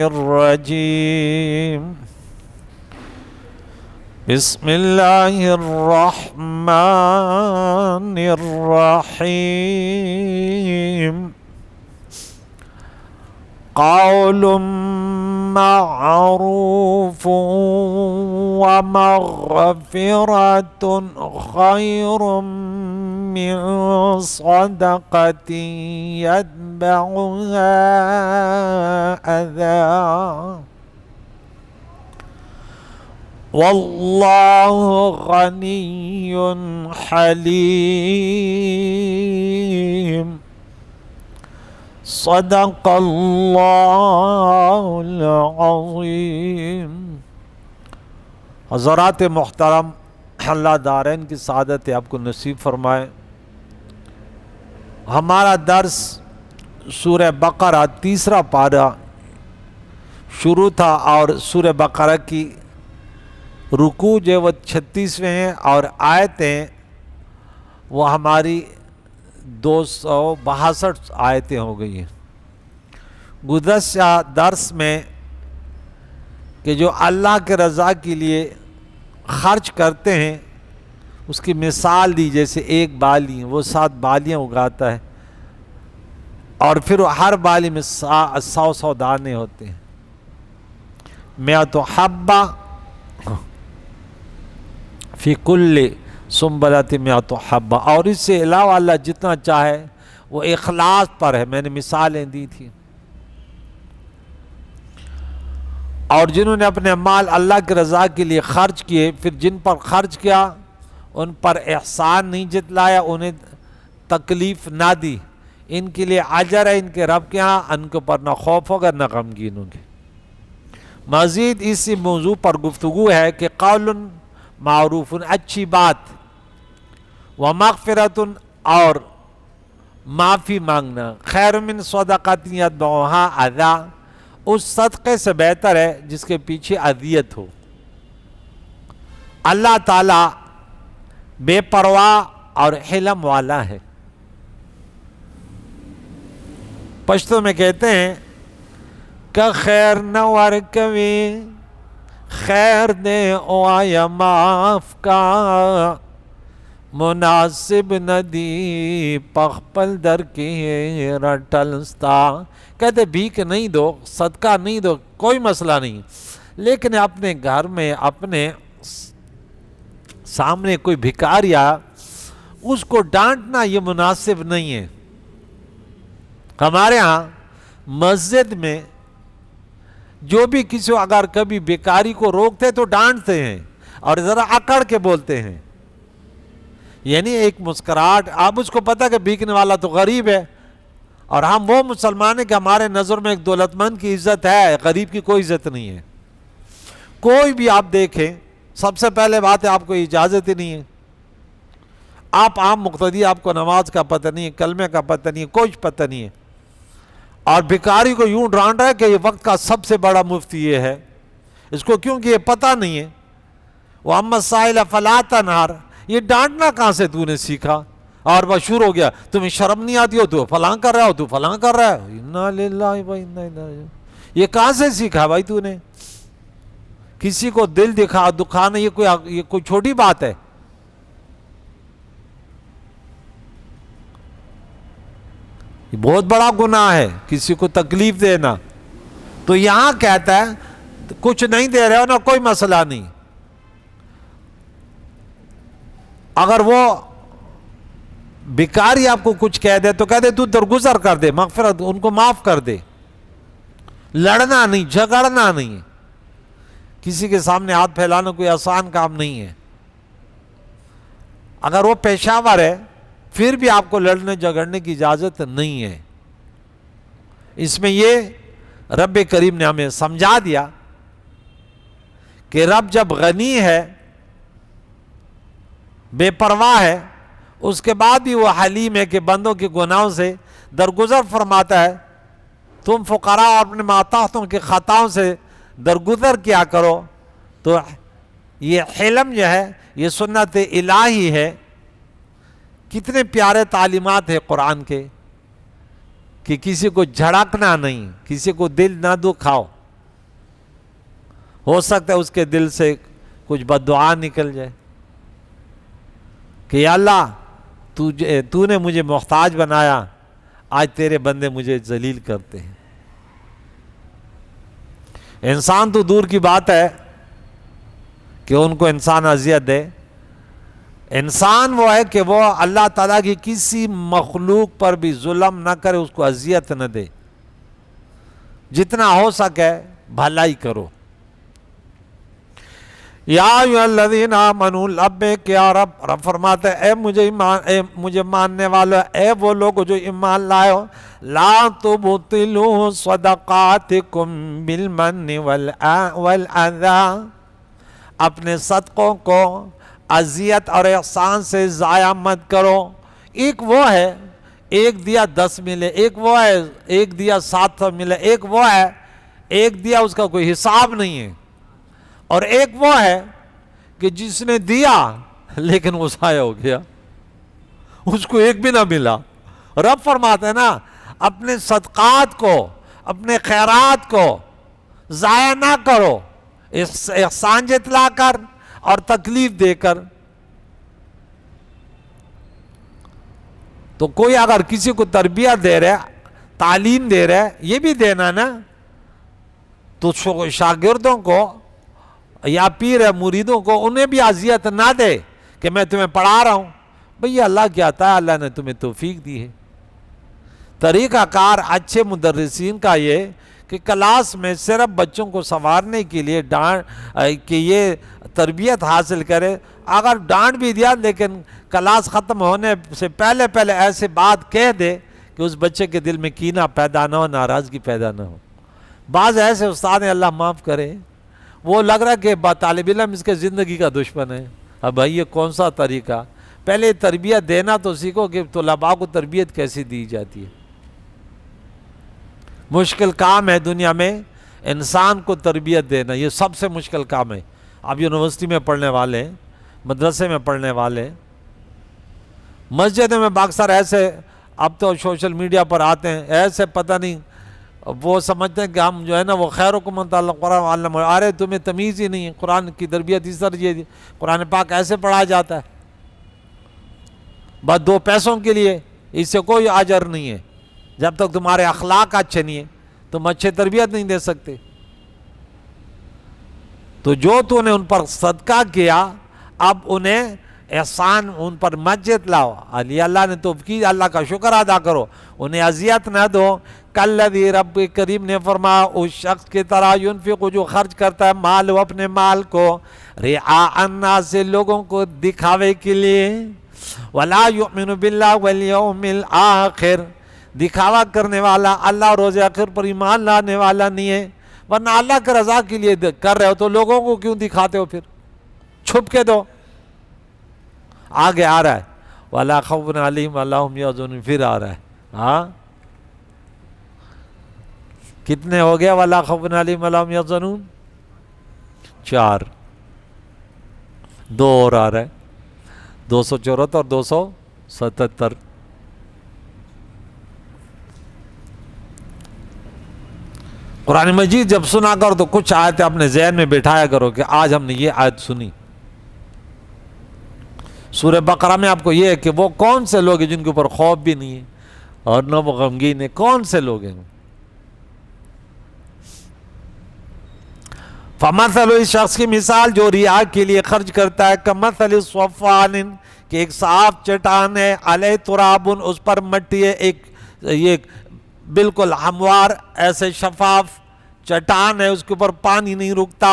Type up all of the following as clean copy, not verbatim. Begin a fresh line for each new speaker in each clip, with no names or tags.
الرجيم بسم الله الرحمن الرحيم قول معروف ومغفرة خير من صدقة يتبعها أذى والله غني حليم صدق اللہ العظیم۔ حضرات محترم، اللہ دارین کی سعادت آپ کو نصیب فرمائے۔ ہمارا درس سورہ بقرہ تیسرا پارہ شروع تھا، اور سورہ بقرہ کی رکوع جو وہ 36ویں ہیں اور آیتیں وہ ہماری 262 آیتیں ہو گئی ہیں۔ گزشتہ درس میں کہ جو اللہ کے رضا کے لیے خرچ کرتے ہیں اس کی مثال دی، جیسے ایک بالی وہ 7 بالیاں اگاتا ہے اور پھر ہر بالی میں 100 دانے ہوتے ہیں۔ مئۃ حبہ فی کل سنبلۃ مئۃ حبہ، اور اس سے علاوہ اللہ جتنا چاہے وہ اخلاص پر ہے۔ میں نے مثالیں دی تھی، اور جنہوں نے اپنے مال اللہ کی رضا کے لیے خرچ کیے، پھر جن پر خرچ کیا ان پر احسان نہیں جتلایا، انہیں تکلیف نہ دی، ان کے لیے اجر ہے ان کے رب کے ہاں، ان کے اوپر نہ خوف ہوگا نہ غمگین ہوں گے۔ مزید اسی موضوع پر گفتگو ہے کہ قول معروف، اچھی بات، ومغفرۃ، اور معافی مانگنا، خیر من صدقۃ یتبعھا اذی، اس صدقے سے بہتر ہے جس کے پیچھے اذیت ہو۔ اللہ تعالیٰ بے پرواہ اور حلم والا ہے۔ پشتو میں کہتے ہیں کہ خیر نہ ورکوی خیر دے او آیا معاف کا، مناسب ندی پخپل در کی رٹلستا۔ کہتے بھیک نہیں دو، صدقہ نہیں دو، کوئی مسئلہ نہیں، لیکن اپنے گھر میں اپنے سامنے کوئی بھکاریا اس کو ڈانٹنا یہ مناسب نہیں ہے۔ ہمارے ہاں مسجد میں جو بھی کسی اگر کبھی بیکاری کو روکتے تو ڈانٹتے ہیں اور ذرا اکڑ کے بولتے ہیں، یعنی ایک مسکراہٹ۔ اب اس کو پتہ کہ بیکنے والا تو غریب ہے، اور ہم وہ مسلمان ہیں کہ ہمارے نظر میں ایک دولت مند کی عزت ہے، غریب کی کوئی عزت نہیں ہے۔ کوئی بھی آپ دیکھیں، سب سے پہلے بات ہے آپ کو اجازت ہی نہیں ہے، آپ عام مقتدی، آپ کو نماز کا پتہ نہیں ہے، کلمے کا پتہ نہیں ہے، کچھ پتہ نہیں ہے، اور بھکاری کو یوں ڈانٹ رہا ہے کہ یہ وقت کا سب سے بڑا مفتی یہ ہے، اس کو کیونکہ یہ پتہ نہیں ہے۔ وَأَمَّا السَّائِلَ فَلَا تَنْهَرْ، یہ ڈانٹنا کہاں سے تو نے سیکھا؟ اور مشہور ہو گیا، تمہیں شرم نہیں آتی ہو، تو فلاں کر رہا ہو، تو فلاں کر رہا ہے، اِنَّا لِلَّهِ وَإِنَّا إِلَيْهِ رَاجِعُونَ۔ یہ کہاں سے سیکھا بھائی تو نے؟ کسی کو دل دکھانا یہ کوئی چھوٹی بات ہے؟ یہ بہت بڑا گناہ ہے کسی کو تکلیف دینا۔ تو یہاں کہتا ہے کچھ نہیں دے رہے ہو نا، کوئی مسئلہ نہیں، اگر وہ بھکاری آپ کو کچھ کہہ دے تو کہہ دے تو درگزر کر دے، مغفرت، ان کو معاف کر دے۔ لڑنا نہیں، جھگڑنا نہیں، کسی کے سامنے ہاتھ پھیلانا کوئی آسان کام نہیں ہے۔ اگر وہ پیشہ ور ہے پھر بھی آپ کو لڑنے جھگڑنے کی اجازت نہیں ہے۔ اس میں یہ رب کریم نے ہمیں سمجھا دیا کہ رب جب غنی ہے، بے پرواہ ہے، اس کے بعد بھی وہ حلیم ہے کہ بندوں کے گناہوں سے درگزر فرماتا ہے۔ تم فقراء اور اپنے ماتحتوں کے خطاؤں سے درگزر کیا کرو۔ تو یہ حلم جو ہے یہ سنت الہی ہے۔ کتنے پیارے تعلیمات ہیں قرآن کے کہ کسی کو جھڑکنا نہیں، کسی کو دل نہ دکھاؤ، ہو سکتا ہے اس کے دل سے کچھ بد دعا نکل جائے کہ یا اللہ تو نے مجھے محتاج بنایا، آج تیرے بندے مجھے ذلیل کرتے ہیں۔ انسان تو دور کی بات ہے کہ ان کو انسان اذیت دے، انسان وہ ہے کہ وہ اللہ تعالیٰ کی کسی مخلوق پر بھی ظلم نہ کرے، اس کو اذیت نہ دے، جتنا ہو سکے بھلائی کرو۔ یا ایھا الذین آمنوا لبیک یا رب، رب فرماتے ہیں اے مجھے ماننے والو، اے وہ لوگ جو ایمان لائے ہو، لا تبطلوا صدقاتکم بالمن والأذى، اپنے صدقوں کو اذیت اور احسان سے ضائع مت کرو۔ ایک وہ ہے ایک دیا 10 ملے، ایک وہ ہے ایک دیا 700 ملے، ایک وہ ہے ایک دیا اس کا کوئی حساب نہیں ہے، اور ایک وہ ہے کہ جس نے دیا لیکن وہ ضائع ہو گیا، اس کو ایک بھی نہ ملا۔ رب فرماتے ہیں نا اپنے صدقات کو، اپنے خیرات کو ضائع نہ کرو، احسان جتلا کر اور تکلیف دے کر۔ تو کوئی اگر کسی کو تربیت دے رہا ہے، تعلیم دے رہا ہے، یہ بھی دینا نا، تو شاگردوں کو یا پیر مریدوں کو انہیں بھی اذیت نہ دے کہ میں تمہیں پڑھا رہا ہوں، بھئی اللہ کیا عطا ہے، اللہ نے تمہیں توفیق دی ہے۔ طریقہ کار اچھے مدرسین کا یہ کہ کلاس میں صرف بچوں کو سنوارنے کے لیے کہ یہ تربیت حاصل کرے، اگر ڈانٹ بھی دیا لیکن کلاس ختم ہونے سے پہلے ایسے بات کہہ دے کہ اس بچے کے دل میں کینہ پیدا نہ ہو، ناراضگی پیدا نہ ہو۔ بعض ایسے استاد ہیں، اللہ معاف کرے، وہ لگ رہا کہ طالب علم اس کے زندگی کا دشمن ہے۔ اب بھائی یہ کون سا طریقہ؟ پہلے تربیت دینا تو سیکھو کہ طلباء کو تربیت کیسی دی جاتی ہے۔ مشکل کام ہے دنیا میں انسان کو تربیت دینا، یہ سب سے مشکل کام ہے۔ اب یونیورسٹی میں پڑھنے والے، مدرسے میں پڑھنے والے، مسجد میں باکسر ایسے، اب تو سوشل میڈیا پر آتے ہیں ایسے، پتہ نہیں وہ سمجھتے ہیں کہ ہم جو ہے نا وہ خیرکم من تعلم القرآن وعلمہ، ارے تمہیں تمیز ہی نہیں ہے، قرآن کی تربیت اس طرح، یہ قرآن پاک ایسے پڑھا جاتا ہے بس 2 پیسوں کے لیے، اس سے کوئی اجر نہیں ہے۔ جب تک تمہارے اخلاق اچھے نہیں ہیں تم اچھے تربیت نہیں دے سکتے۔ تو جو تو نے ان پر صدقہ کیا، اب انہیں احسان ان پر مت جتلاؤ، اللہ نے تو کی، اللہ کا شکر ادا کرو، انہیں اذیت نہ دو۔ کالذی، رب کریم نے فرمایا اس شخص کی طرح، ينفق، جو خرچ کرتا ہے مال، اپنے مال کو، رعاء الناس، لوگوں کو دکھاوے کے لیے، ولا یؤمن باللہ والیوم الآخر، دکھاوا کرنے والا اللہ اور روز آخر پر ایمان لانے والا نہیں ہے۔ ورنہ اللہ کی رضا کے لیے کر رہے ہو تو لوگوں کو کیوں دکھاتے ہو؟ پھر چھپ کے دو۔ آگے آ رہا ہے وَلَا خَوْفٌ عَلَيْهِمْ وَلَا هُمْ يَحْزَنُونَ، پھر آ رہا ہے، ہاں کتنے ہو گیا وَلَا خَوْفٌ عَلَيْهِمْ وَلَا هُمْ يَحْزَنُونَ؟ 4، 2 اور آ رہا ہے 274 اور 277۔ قرآن مجید جب سنا کرو تو کچھ آیتیں اپنے ذہن میں بٹھایا کرو کہ آج ہم نے یہ آیت سنی۔ سورہ بقرہ میں آپ کو یہ ہے کہ وہ کون سے لوگ ہیں جن کے اوپر خوف بھی نہیں ہے اور نہ وہ غمگین ہے، کون سے لوگ ہیں؟ فَمَثَلُ، اس شخص کی مثال جو ریا کے لیے خرچ کرتا ہے، کَمَثَلِ صَفْوَانٍ، کہ ایک صاف چٹان ہے، عَلَيْهِ تُرَابٌ، اس پر مٹی ہے، یہ بالکل ہموار ایسے شفاف چٹان ہے، اس کے اوپر پانی نہیں رکتا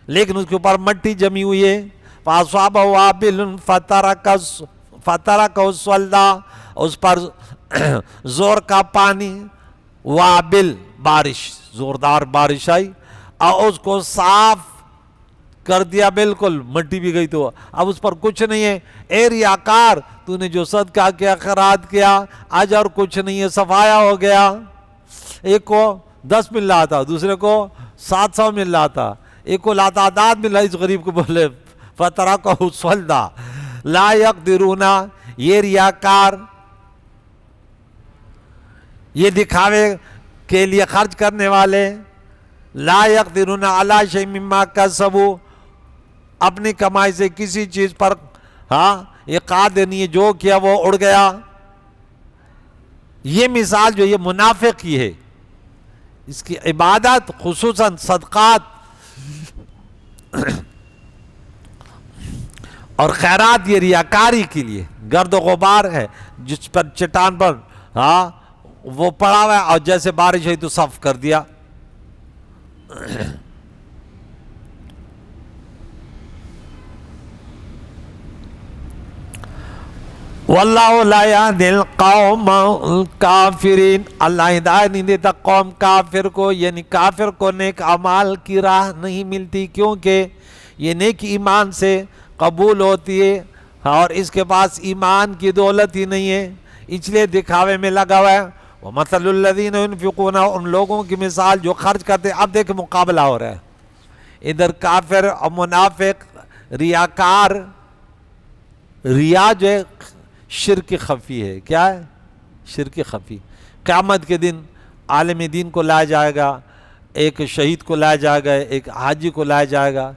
لیکن اس کے اوپر مٹی جمی ہوئی ہے۔ فَأَصَابَهُ وَابِلٌ فَتَرَكَهُ صَلْدًا، اس پر زور کا پانی، وابل بارش، زوردار بارش آئی اور اس کو صاف کر دیا، بالکل مٹی بھی گئی، تو اب اس پر کچھ نہیں ہے۔ اے ریاکار، تو نے جو صدقہ کیا، خیرات کیا، اجر کچھ نہیں ہے، صفایا ہو گیا۔ ایک کو 10 مل رہا تھا، دوسرے کو 700 مل رہا تھا، ایک کو لاتعداد مل رہا، اس غریب کو بولے فَتَرَكَهُ صَلْدًا لَا يَقْدِرُونَ، یہ ریاکار، یہ دکھاوے کے لیے خرچ کرنے والے، لا یقدرون علی شیء مما کسبوا، اپنی کمائی سے کسی چیز پر یہ قادر نہیں ہے، جو کیا وہ اڑ گیا. یہ مثال جو یہ منافق کی ہے، اس کی عبادت خصوصاً صدقات اور خیرات یہ ریاکاری کے لیے گرد و غبار ہے، جس پر چٹان پر وہ پڑا ہوا ہے اور جیسے بارش ہوئی تو صف کر دیا. واللہ لا یہدی القوم الکافرین، اللہ ہدایت نہیں دیتا قوم کافر کو، یعنی کافر کو نیک اعمال کی راہ نہیں ملتی، کیونکہ یہ نیک ایمان سے قبول ہوتی ہے اور اس کے پاس ایمان کی دولت ہی نہیں ہے، اس لیے دکھاوے میں لگا ہوا ہے. وَمَثَلُ الَّذِينَ يُنْفِقُونَ، ان لوگوں کی مثال جو خرچ کرتے. اب دیکھ مقابلہ ہو رہا ہے، ادھر کافر اور منافق ریاکار. ریا جو ہے شرک خفی ہے. کیا ہے؟ شرک خفی. قیامت کے دن عالم دین کو لایا جائے گا، ایک شہید کو لایا جائے گا، ایک حاجی کو لایا جائے گا،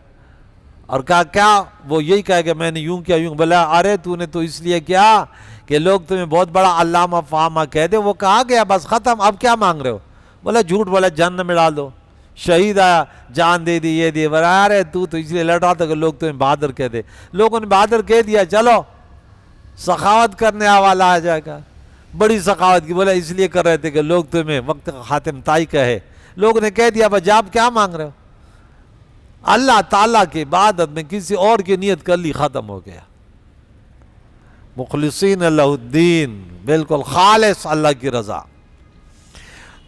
اور کہا کیا؟ وہ یہی کہے کہ میں نے یوں کیا یوں. بولا ارے تو نے تو اس لیے کیا کہ لوگ تمہیں بہت بڑا علامہ فہامہ کہہ دے. وہ کہا گیا بس ختم، اب کیا مانگ رہے ہو؟ بولا جھوٹ بولا، جہنم میں ڈال دو. شہید آیا، جان دے دی، یہ دی. بولا ارے تو اس لیے لڑ رہا تھا کہ لوگ تمہیں بہادر کہہ دے. لوگوں نے بہادر کہہ دیا، چلو سخاوت کرنے والا آ جائے گا. بڑی سخاوت کی. بولا اس لیے کر رہے تھے کہ لوگ تمہیں وقت خاتم تائی کہے. لوگوں نے کہہ دیا بس آپ کیا مانگ رہے ہو؟ اللہ تعالیٰ کی عبادت میں کسی اور کی نیت کر لی، ختم ہو گیا. مخلصین اللہ الدین، بالکل خالص اللہ کی رضا.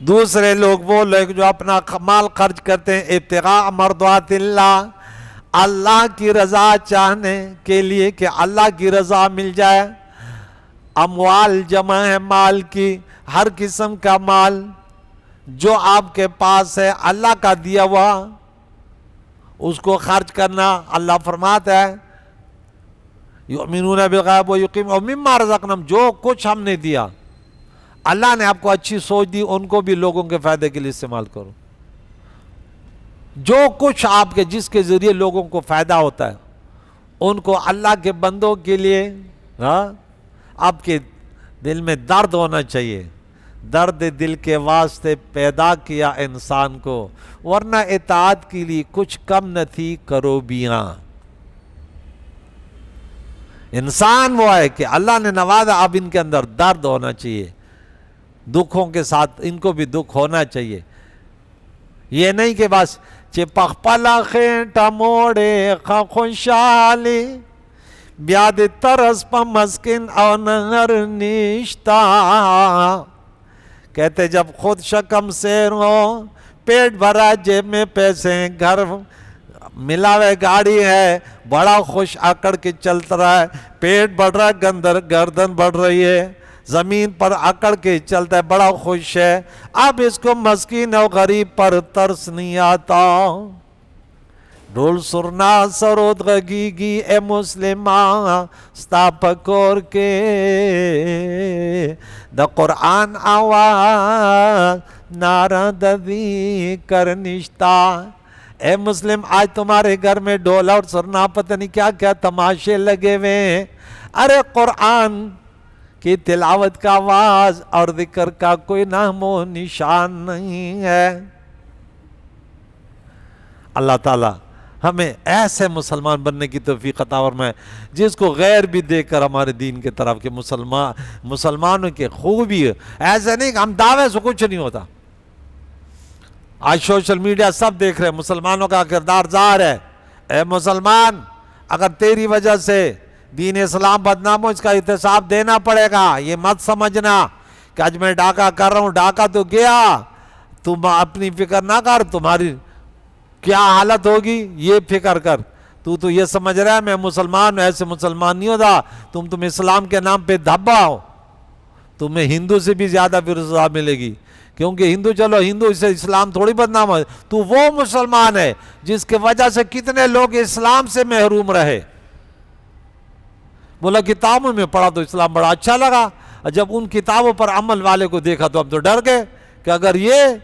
دوسرے لوگ وہ لوگ جو اپنا مال خرچ کرتے ہیں ابتغاء مرضات اللہ، اللہ کی رضا چاہنے کے لیے کہ اللہ کی رضا مل جائے. اموال جمع ہے مال کی، ہر قسم کا مال جو آپ کے پاس ہے اللہ کا دیا ہوا اس کو خرچ کرنا. اللہ فرماتا ہے یؤمنون بالغیب ویقیمون مما رزقناہم، جو کچھ ہم نے دیا اللہ نے آپ کو اچھی سوچ دی، ان کو بھی لوگوں کے فائدے کے لیے استعمال کرو. جو کچھ آپ کے جس کے ذریعے لوگوں کو فائدہ ہوتا ہے ان کو اللہ کے بندوں کے لیے آپ کے دل میں درد ہونا چاہیے. درد دل کے واسطے پیدا کیا انسان کو، ورنہ اطاعت کے لیے کچھ کم نہ تھی کروبیاں. انسان وہ ہے کہ اللہ نے نوازا، اب ان کے اندر درد ہونا چاہیے، دکھوں کے ساتھ ان کو بھی دکھ ہونا چاہیے. یہ نہیں کہ بس چپخ پلا خیٹا موڑے خوشحالی بیاد ترس پا مسکن او نہر نشتا. کہتے جب خود شکم سیر ہو، پیٹ بھرا جیب میں پیسے، گھر ملاوے گاڑی ہے، بڑا خوش آکڑ کے چلتا رہا ہے، پیٹ بڑھ رہا ہے، گردن بڑھ رہی ہے، زمین پر آکڑ کے چلتا ہے، بڑا خوش ہے. اب اس کو مسکین اور غریب پر ترس نہیں آتا. ڈھول سرنا سرود غگیگی اے مسلمان ستا پکور کے دا قرآن آواز نارا ددی کرنشتا. اے مسلم آج تمہارے گھر میں ڈھول اور سرنا پتہ نہیں کیا کیا تماشے لگے ہوئے. ارے قرآن کی تلاوت کا آواز اور ذکر کا کوئی نام و نشان نہیں ہے. اللہ تعالی ہمیں ایسے مسلمان بننے کی توفیق عطا فرمائے جس کو غیر بھی دیکھ کر ہمارے دین کے طرف کے مسلمانوں کے خوبی ہے. ایسے نہیں کہ ہم دعوے سے کچھ نہیں ہوتا. آج سوشل میڈیا سب دیکھ رہے ہیں مسلمانوں کا کردار ظاہر ہے. اے مسلمان، اگر تیری وجہ سے دین اسلام بدنام ہو اس کا احتساب دینا پڑے گا. یہ مت سمجھنا کہ آج میں ڈاکہ کر رہا ہوں، ڈاکہ تو گیا، تم اپنی فکر نہ کر تمہاری کیا حالت ہوگی یہ فکر کر. تو یہ سمجھ رہا ہے میں مسلمان ہوں، ایسے مسلمان نہیں ہوتا. تم اسلام کے نام پہ دھبا ہو، تمہیں ہندو سے بھی زیادہ پھر سزا ملے گی. کیونکہ ہندو چلو ہندو سے اسلام تھوڑی بدنام ہے. تو وہ مسلمان ہے جس کی وجہ سے کتنے لوگ اسلام سے محروم رہے. بولا کتابوں میں پڑھا تو اسلام بڑا اچھا لگا، جب ان کتابوں پر عمل والے کو دیکھا تو ہم تو ڈر گئے کہ اگر یہ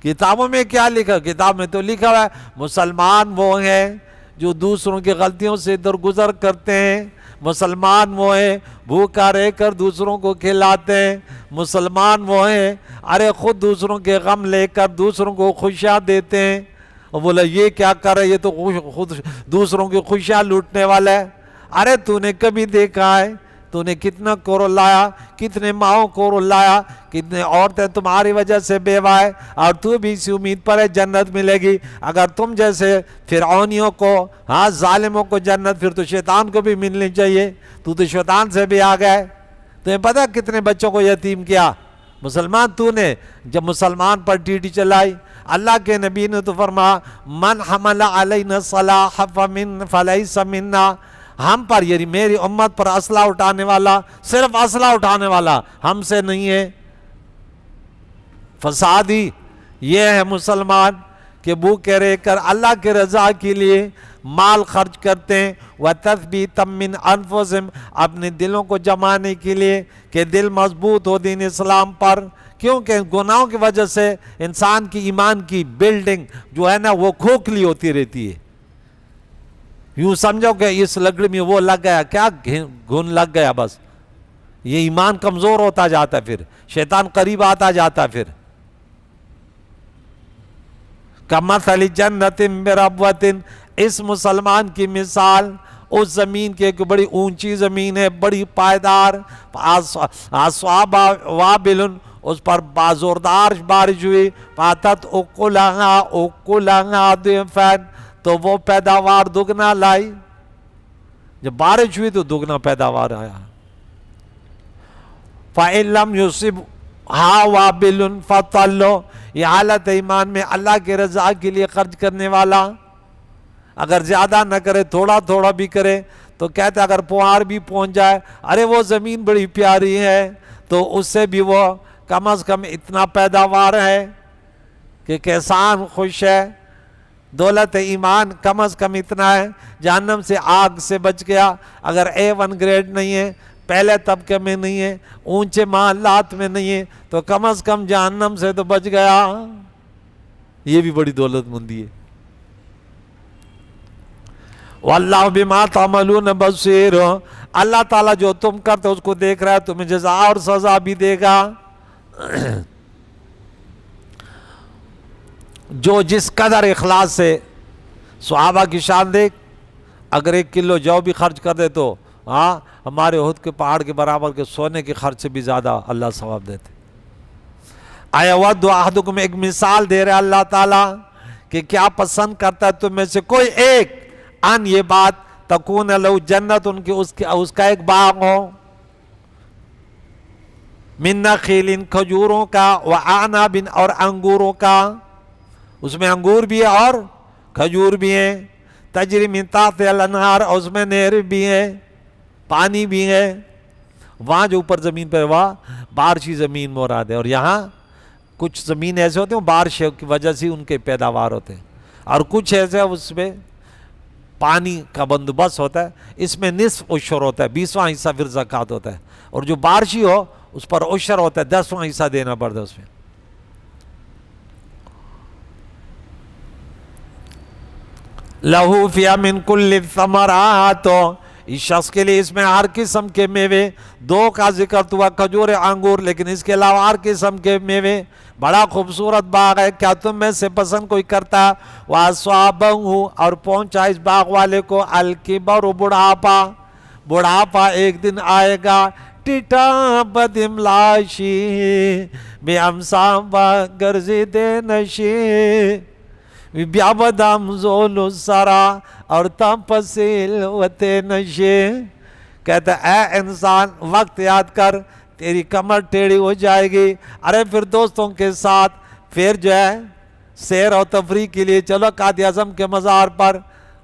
کتابوں میں کیا لکھا؟ کتاب میں تو لکھا ہوا ہے مسلمان وہ ہیں جو دوسروں کی غلطیوں سے درگزر کرتے ہیں، مسلمان وہ ہیں بھوکا رہ کر دوسروں کو کھلاتے ہیں، مسلمان وہ ہیں ارے خود دوسروں کے غم لے کر دوسروں کو خوشیاں دیتے ہیں۔ اور بولا یہ کیا کر رہا ہے، یہ تو خود دوسروں کی خوشیاں لوٹنے والا ہے۔ ارے تو نے کبھی دیکھا ہے تو نے کتنا کو رلایا، کتنے ماؤں کو رلایا، کتنے عورتیں تمہاری وجہ سے بیوہ ہے، اور تو بھی اسی امید پر ہے جنت ملے گی۔ اگر تم جیسے فرعونیوں کو، ظالموں کو جنت، پھر تو شیطان کو بھی ملنی چاہیے، تو شیطان سے بھی آ گئے۔ تمہیں پتا کتنے بچوں کو یتیم کیا مسلمان تو نے، جب مسلمان پر ٹیٹی چلائی۔ اللہ کے نبی نے تو فرمایا من حمل علینا الصلاح فلیس منا، ہم پر یعنی میری امت پر اسلحہ اٹھانے والا، صرف اسلحہ اٹھانے والا ہم سے نہیں ہے۔ فسادی یہ ہے مسلمان کہ بھوکے رہ کر اللہ کے رضا کے لیے مال خرچ کرتے ہیں، وَتَثْبِيتًا مِّنْ أَنفُسِهِمْ، اپنے دلوں کو جمانے کے لیے کہ دل مضبوط ہو دین اسلام پر، کیونکہ گناہوں کی وجہ سے انسان کی ایمان کی بلڈنگ جو ہے نا وہ کھوکھلی ہوتی رہتی ہے۔ یوں سمجھو کہ اس لکڑی میں وہ لگ گیا، کیا گھن لگ گیا، بس یہ ایمان کمزور ہوتا جاتا ہے، پھر شیطان قریب آتا جاتا ہے۔ پھر کمثل جنت بربوۃ، اس مسلمان کی مثال اس زمین کی ایک بڑی اونچی زمین ہے، بڑی پائیدار، اصحابہ وابل، اس پر بازوردار بارش ہوئی، فاتت اکلہا ضعفین، تو وہ پیداوار دگنا لائی، جب بارش ہوئی تو دگنا پیداوار آیا۔ فَإِن لَمْ يُصِبْهَا وَابِلٌ فَطَلٌّ، یہ حالت ایمان میں اللہ کے رضا کے لیے خرچ کرنے والا اگر زیادہ نہ کرے، تھوڑا تھوڑا بھی کرے، تو کہتے اگر پوار بھی پہنچ جائے، ارے وہ زمین بڑی پیاری ہے، تو اس سے بھی وہ کم از کم اتنا پیداوار ہے کہ کسان خوش ہے۔ دولت ایمان کم از کم اتنا ہے، جہنم سے آگ سے بچ گیا، اگر A1 گریڈ نہیں ہے، پہلے طبقے میں نہیں ہے، اونچے محلات میں نہیں ہے، تو کم از کم جہنم سے تو بچ گیا۔ یہ بھی بڑی دولت مندی ہے۔ واللہ بما تعملون بصیر، اللہ تعالیٰ جو تم کرتے اس کو دیکھ رہا ہے، تمہیں جزا اور سزا بھی دے گا۔ جو جس قدر اخلاص سے، صحابہ کی شان دیکھ، اگر 1 کلو جو بھی خرچ کر دے تو ہمارے احد کے پہاڑ کے برابر کے سونے کے خرچ سے بھی زیادہ اللہ ثواب دیتے۔ ایود احدکم، ایک مثال دے رہے اللہ تعالیٰ کہ کیا پسند کرتا ہے تم میں سے کوئی ایک، ان یہ بات، تکون لہو جنت، ان کی اس کا ایک باغ ہو، من نخیل، کھجوروں کا، وعنب، اور انگوروں کا، اس میں انگور بھی ہے اور کھجور بھی ہیں، تجری من تحت الانہار، اور اس میں نہر بھی ہیں، پانی بھی ہے۔ وہاں جو اوپر زمین پر وہاں بارشی زمین مراد ہے، اور یہاں کچھ زمین ایسے ہوتے ہیں بارش کی وجہ سے ان کے پیداوار ہوتے ہیں، اور کچھ ایسے اس میں پانی کا بندوبست ہوتا ہے، اس میں نصف عشر ہوتا ہے، 20واں حصہ پھر زکوٰۃ ہوتا ہے، اور جو بارشی ہو اس پر عشر ہوتا ہے، 10واں حصہ دینا پڑتا ہے اس میں۔ لہو فیہا من کل الثمرات، اس شخص کے لیے اس میں ہر قسم کے میوے، 2 کا ذکر ہوا، کھجور انگور، لیکن اس کے علاوہ ہر قسم کے میوے، بڑا خوبصورت باغ ہے۔ کیا تم میں سے پسند کوئی کرتا؟ وَأَصَابَهُ، اور پہنچا اس باغ والے کو، الکبر، بڑھاپا ایک دن آئے گا، ٹیٹا بدم لاشی بے امسام گرزی دے نشی بیابدام زول سرا، اور تپسیل وتے نشے، کہتا ہے اے انسان وقت یاد کر، تیری کمر ٹیڑھی ہو جائے گی، ارے پھر دوستوں کے ساتھ پھر جو ہے سیر و تفریح کے لیے چلو قائد اعظم کے مزار پر،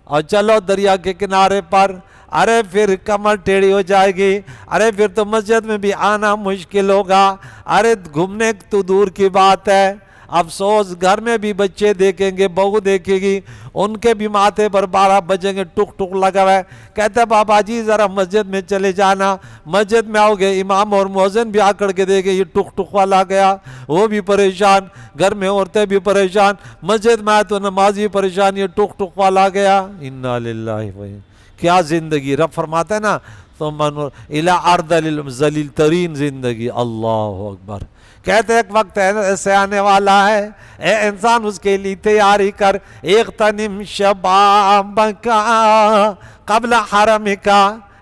اور چلو دریا کے کنارے پر، ارے پھر کمر ٹیڑھی ہو جائے گی، ارے پھر تو مسجد میں بھی آنا مشکل ہوگا، ارے گھومنے تو دور کی بات ہے، افسوس گھر میں بھی بچے دیکھیں گے، بہو دیکھے گی، ان کے بھی ماتھے پر 12 بجیں گے ٹک ٹک لگا ہوا ہے. کہتے ہیں بابا جی ذرا مسجد میں چلے جانا. مسجد میں آؤ گے، امام اور مؤذن بھی آ کر کے دیکھے یہ ٹک ٹک والا گیا، وہ بھی پریشان، گھر میں عورتیں بھی پریشان، مسجد میں آئے تو نمازی پریشان، یہ ٹک ٹک والا گیا. انا للہ و انا، کیا زندگی. رب فرماتا ہے نا تو منور الی ارذل ذلیل ترین زندگی. اللہ اکبر. کہتے ایک وقت ایسے آنے والا ہے، اے انسان اس کے لیے تیاری کر. اغتنم شبابک قبل حرمک،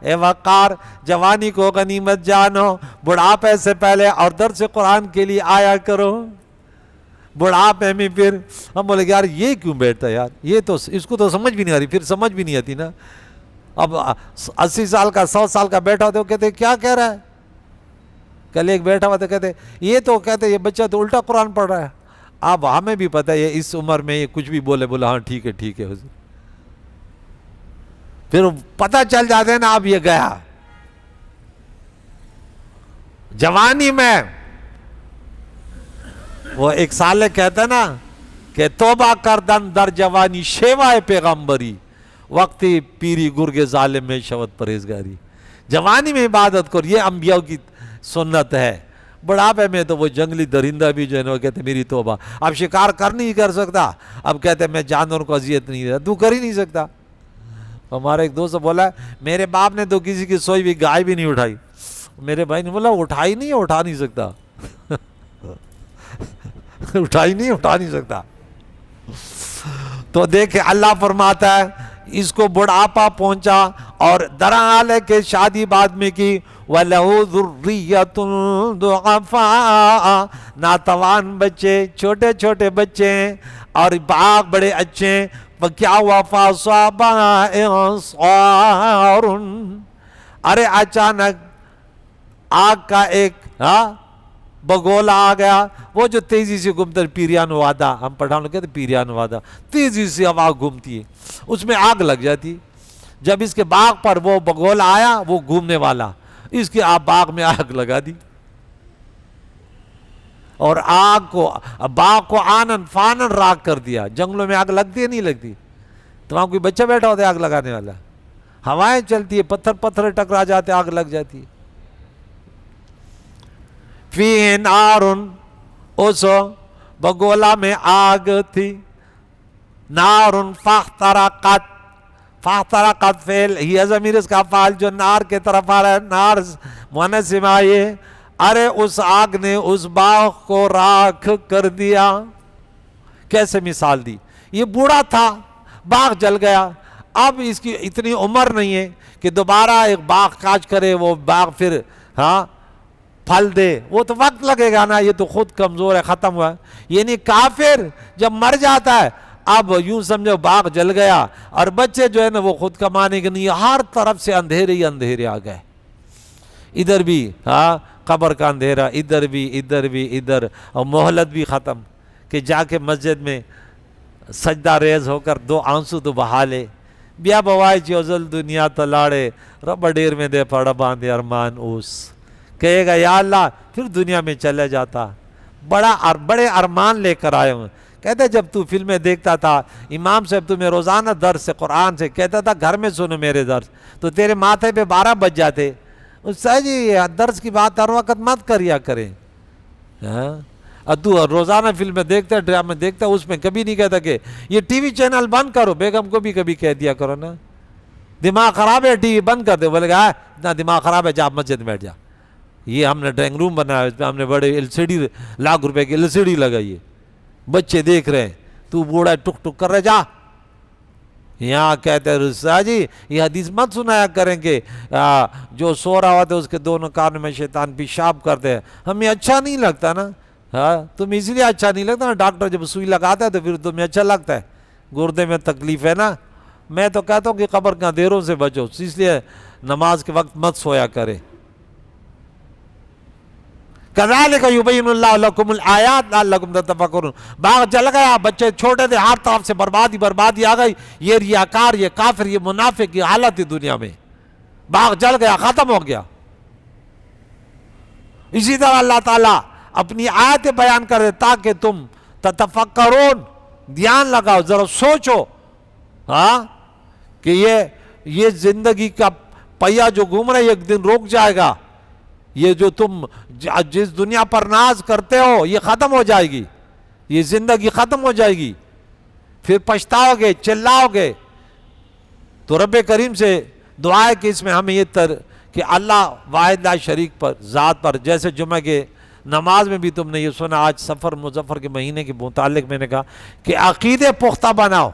اے وقار جوانی کو غنیمت جانو بڑھاپے سے پہلے، اور درس قرآن کے لیے آیا کرو. بڑھاپے میں پھر ہم بولے یار یہ کیوں بیٹھتا ہے یار، یہ تو اس کو تو سمجھ بھی نہیں آ رہی، پھر سمجھ بھی نہیں آتی نا. اب 80 سال کا 100 سال کا بیٹھا ہوتا ہے، کہتے کیا کہہ رہا ہے. کل ایک بیٹھا ہوا تھا، کہتے یہ تو کہتے یہ بچہ تو الٹا قرآن پڑھ رہا ہے. اب ہمیں بھی پتہ ہے یہ اس عمر میں یہ کچھ بھی بولے ہاں ٹھیک ہے ٹھیک ہے حضور. پھر پتہ چل جاتے ہیں نا اب یہ گیا. جوانی میں وہ ایک سالے کہتا ہے نا کہ توبہ کردن در جوانی شیوائے پیغمبری، وقتی پیری گرگ ظالم میں شوت پرہیزگاری. جوانی میں عبادت کر، یہ انبیاء کی سنت ہے. بڑھاپے میں تو وہ جنگلی درندہ بھی جو ہے نا وہ کہتے میری توبہ. اب شکار کر نہیں کر سکتا، اب کہتے میں جانوروں کو اذیت نہیں دیتا. تو کر ہی نہیں سکتا. ہمارا ایک دوست بولا میرے باپ نے تو کسی کی سوئی ہوئی گائے بھی نہیں اٹھائی. میرے بھائی نے بولا اٹھائی نہیں، اٹھا نہیں سکتا. اٹھائی نہیں، اٹھا نہیں سکتا. تو دیکھیں اللہ فرماتا ہے اس کو بڑھاپا پہنچا اور درحال ہے کہ شادی بعد میں کی. وَلَهُ ذُرِّيَّةٌ ضُعَفَاءَ، ناتوان بچے، چھوٹے چھوٹے بچے ہیں اور باغ بڑے اچھے ہیں. کیا ہوا فَأَصَابَهَا إِعْصَارٌ، ارے اچانک آگ کا ایک بگولا آ گیا. وہ جو تیزی سے گھومتا ہے پیریان وادہ، ہم پٹھان کہتے ہیں پیریان وادہ، تیزی سے ہوا گھومتی ہے، اس میں آگ لگ جاتی. جب اس کے باغ پر وہ بگولا آیا وہ گھومنے والا، اس کے باغ میں آگ لگا دی اور آگ کو باغ کو آنن فانن راکھ کر دیا. جنگلوں میں آگ لگتی ہے نہیں لگتی؟ تو وہاں کوئی بچہ بیٹھا ہوتا ہے آگ لگانے والا، ہوائیں چلتی ہے، پتھر ٹکرا جاتے آگ لگ جاتی ہے. فِيهِ نَارٌ، اس بگولا میں آگ تھی. نَارٌ فَاحْتَرَقَتْ، فَاحْتَرَقَتْ فعل ہی ضمیر اس کا فعل جو نار کے طرف آ رہا ہے، نار مؤنث آئیے. ارے اس آگ نے اس باغ کو راکھ کر دیا. کیسے مثال دی؟ یہ بوڑھا تھا، باغ جل گیا، اب اس کی اتنی عمر نہیں ہے کہ دوبارہ ایک باغ کاج کرے، وہ باغ پھر پھل دے، وہ تو وقت لگے گا نا. یہ تو خود کمزور ہے، ختم ہوا. یعنی کافر جب مر جاتا ہے اب یوں سمجھو باغ جل گیا اور بچے جو ہے نا وہ خود کمانے کے نہیں، ہر طرف سے اندھیرے ہی اندھیرے آ گئے. ادھر بھی قبر کا اندھیرا، ادھر بھی ادھر، اور مہلت بھی ختم کہ جا کے مسجد میں سجدہ ریز ہو کر 2 آنسو تو بہا لے. بیا بوائے چوزل دنیا تلاڑے، رب ڈیر میں دے پڑا باندھے ارمان اوس. کہے گا یا اللہ، پھر دنیا میں چلے جاتا. بڑے ارمان لے کر آئے ہوں. کہتے جب تو فلمیں دیکھتا تھا، امام صاحب تمہیں روزانہ درس قرآن سے کہتا تھا گھر میں سنو میرے درس، تو تیرے ماتھے پہ 12 بج جاتے. جی درس کی بات ہر وقت مت کریا کریں. تو روزانہ فلمیں دیکھتا، ڈرامے دیکھتا، اس میں کبھی نہیں کہتا کہ یہ ٹی وی چینل بند کرو. بیگم کو بھی کبھی کہہ دیا کرو نا دماغ خراب ہے ٹی وی بند کر دے. بولے گا اتنا دماغ خراب ہے جا مسجد میں بیٹھ جا. یہ ہم نے ڈرائنگ روم بنایا، اس میں ہم نے بڑے LCD لاکھ روپے کی LCD لگائی ہے، بچے دیکھ رہے ہیں، تو بوڑھا ٹک ٹک کر رہے جا. یہاں کہتے ہیں رسا جی یہ حدیث مت سنایا کریں کہ جو سو رہا ہوتا ہے اس کے دونوں کانوں میں شیطان پیشاب کرتے ہیں. ہمیں اچھا نہیں لگتا نا. تمہیں اس لیے اچھا نہیں لگتا نا، ڈاکٹر جب سوئی لگاتا ہے تو پھر تمہیں اچھا لگتا ہے. گردے میں تکلیف ہے نا. میں تو کہتا ہوں کہ قبر کے اندھیروں سے بچو، اس لیے نماز کے وقت مت سویا کرے. كَذَلِكَ يُبَيِّنُ اللَّهُ لَكُمُ الْآيَاتِ لَعَلَّكُمْ تَتَفَكَّرُونَ. باغ جل گیا، بچے چھوٹے تھے، ہر طرف سے بربادی آ گئی. یہ ریاکار، یہ کافر، یہ منافق کی حالت ہے دنیا میں. باغ جل گیا، ختم ہو گیا. اسی طرح اللہ تعالیٰ اپنی آیتیں بیان کر دے تاکہ تم تتفکرون، دھیان لگاؤ، ذرا سوچو ہاں کہ یہ زندگی کا پہیا جو گھوم رہا ہے ایک دن رک جائے گا. یہ جو تم جس دنیا پر ناز کرتے ہو یہ ختم ہو جائے گی، یہ زندگی ختم ہو جائے گی، پھر پچھتاؤ گے، چلاؤ گے. تو رب کریم سے دعا ہے کہ اس میں ہمیں یہ کہ اللہ واحد لا شریک پر ذات پر، جیسے جمعہ کے نماز میں بھی تم نے یہ سنا، آج سفر مظفر کے مہینے کے متعلق میں نے کہا کہ عقیدے پختہ بناؤ.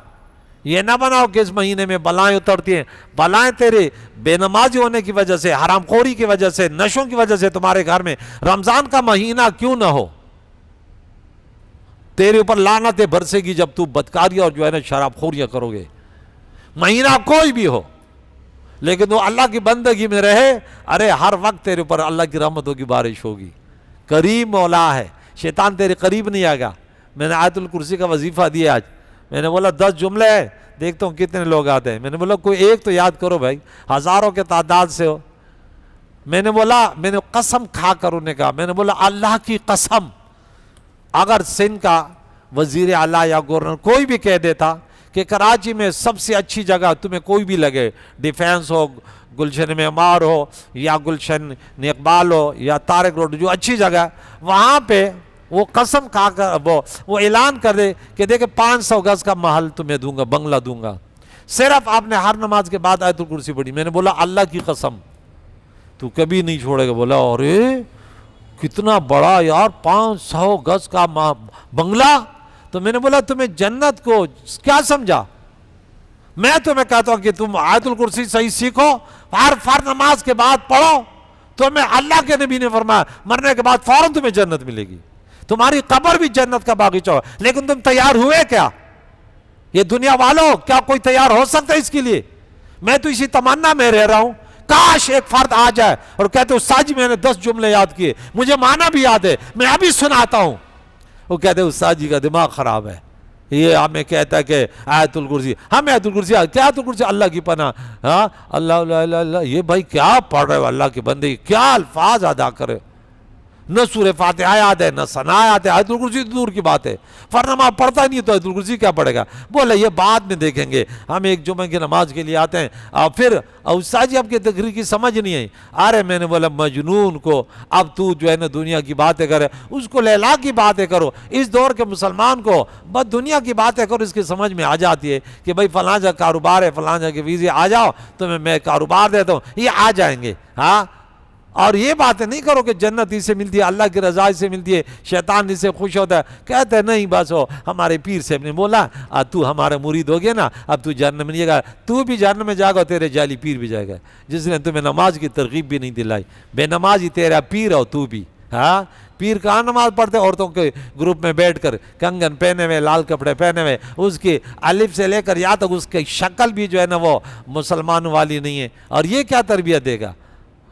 یہ نہ بناؤ کہ اس مہینے میں بلائیں اترتی ہیں. بلائیں تیرے بے نمازی ہونے کی وجہ سے، حرام خوری کی وجہ سے، نشوں کی وجہ سے تمہارے گھر میں رمضان کا مہینہ کیوں نہ ہو، تیرے اوپر لعنتیں برسے گی جب تو بدکاری اور جو ہے نا شراب خوریاں کرو گے. مہینہ کوئی بھی ہو لیکن وہ اللہ کی بندگی میں رہے، ارے ہر وقت تیرے اوپر اللہ کی رحمتوں کی بارش ہوگی. کریم مولا ہے، شیطان تیرے قریب نہیں آئے گا. میں نے آیت الکرسی کا وظیفہ دیا آج، میں نے بولا 10 جملے ہیں، دیکھتا ہوں کتنے لوگ آتے ہیں. میں نے بولا کوئی ایک تو یاد کرو بھائی، ہزاروں کے تعداد سے ہو. میں نے بولا، میں نے قسم کھا کر انہیں کہا، میں نے بولا اللہ کی قسم اگر سندھ کا وزیر اعلیٰ یا گورنر کوئی بھی کہہ دیتا کہ کراچی میں سب سے اچھی جگہ تمہیں کوئی بھی لگے، ڈیفینس ہو، گلشن معمار ہو یا گلشن اقبال ہو یا طارق روڈ، جو اچھی جگہ وہاں پہ وہ قسم کھا کر وہ اعلان کر دے کہ دیکھیں 500 گز کا محل تمہیں دوں گا، بنگلہ دوں گا، صرف آپ نے ہر نماز کے بعد آیت الکرسی پڑھی. میں نے بولا اللہ کی قسم تو کبھی نہیں چھوڑے گا. بولا ارے کتنا بڑا یار، 500 گز کا بنگلہ. تو میں نے بولا تمہیں جنت کو کیا سمجھا؟ میں تمہیں کہتا ہوں کہ تم آیت الکرسی صحیح سیکھو، ہر فرض نماز کے بعد پڑھو، تمہیں اللہ کے نبی نے فرمایا مرنے کے بعد فوراً تمہیں جنت ملے گی، تمہاری قبر بھی جنت کا باغیچہ ہو. لیکن تم تیار ہوئے کیا؟ یہ دنیا والوں کیا کوئی تیار ہو سکتا ہے اس کے لیے؟ میں تو اسی تمنا میں رہ رہا ہوں، کاش ایک فرد آ جائے اور کہتے استاد جی میں نے 10 جملے یاد کیے، مجھے معنی بھی یاد ہے، میں ابھی سناتا ہوں. وہ کہتے استاد جی کا دماغ خراب ہے، یہ ہمیں کہتا ہے کہ آیت الکرسی، ہمیں آیت الکرسی، کیا آیت الکرسی؟ اللہ کی پناہ، ہاں اللہ لا الہ الا اللہ. یہ بھائی کیا پڑھ رہے ہو اللہ کی بندے، کیا الفاظ ادا کرے، نہ سورہ فاتحہ یاد ہے، نہ ثنا یاد ہے، آیت الکرسی دور کی بات ہے. فرنما پڑھتا ہی نہیں تو آیت الکرسی کیا پڑھے گا؟ بولے یہ بعد میں دیکھیں گے، ہم ایک جمعہ کی نماز کے لیے آتے ہیں. اور پھر استاد جی آپ کی تقریر کی سمجھ نہیں آئی. ارے میں نے بولا مجنون کو اب تو جو ہے نا دنیا کی باتیں کرے، اس کو لیلا کی باتیں کرو. اس دور کے مسلمان کو بس دنیا کی باتیں کرو، اس کی سمجھ میں آ جاتی ہے کہ بھائی فلاں جگہ کاروبار ہے، فلاں جگہ کے ویزے آ جاؤ تو میں کاروبار دیتا ہوں، یہ آ جائیں گے. ہاں اور یہ باتیں نہیں کرو کہ جنت اس سے ملتی ہے، اللہ کی رضا اس سے ملتی ہے، شیطان اس سے خوش ہوتا ہے. کہتے ہیں نہیں بس ہو، ہمارے پیر صاحب نے بولا تو ہمارے مرید ہو گیا نا، اب تو جہنم میں نہیں جائے گا، تو بھی جہنم میں جائے گا، تیرے جعلی پیر بھی جائے گا جس نے تمہیں نماز کی ترغیب بھی نہیں دلائی. بے نمازی تیرا پیر ہو تو بھی. ہاں پیر کہاں نماز پڑھتے؟ عورتوں کے گروپ میں بیٹھ کر کنگن پہنے ہوئے، لال کپڑے پہنے ہوئے، اس کی الف سے لے کر یا تک اس کی شکل بھی جو ہے نا وہ مسلمانوں والی نہیں ہے. اور یہ کیا تربیت دے گا؟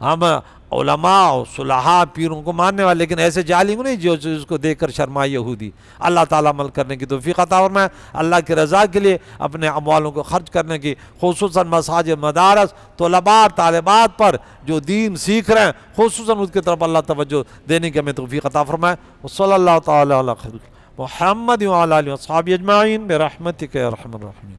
ہم علماء و صلحاء پیروں کو ماننے والے، لیکن ایسے جاہل کو نہیں جو اس کو دیکھ کر شرمائے یہودی. اللہ تعالیٰ عمل کرنے کی توفیق عطا فرمائے، اللہ کی رضا کے لیے اپنے اموالوں کو خرچ کرنے کی، خصوصاً مساجد، مدارس، طلباء طالبات پر جو دین سیکھ رہے ہیں خصوصاً اس کی طرف اللہ توجہ دینے کی ہمیں توفیق عطا فرمائے. وصلی اللہ تعالیٰ علی خیر محمد وعلی آلہ وصحبہ اجمعین برحمتک یا ارحم الراحمین.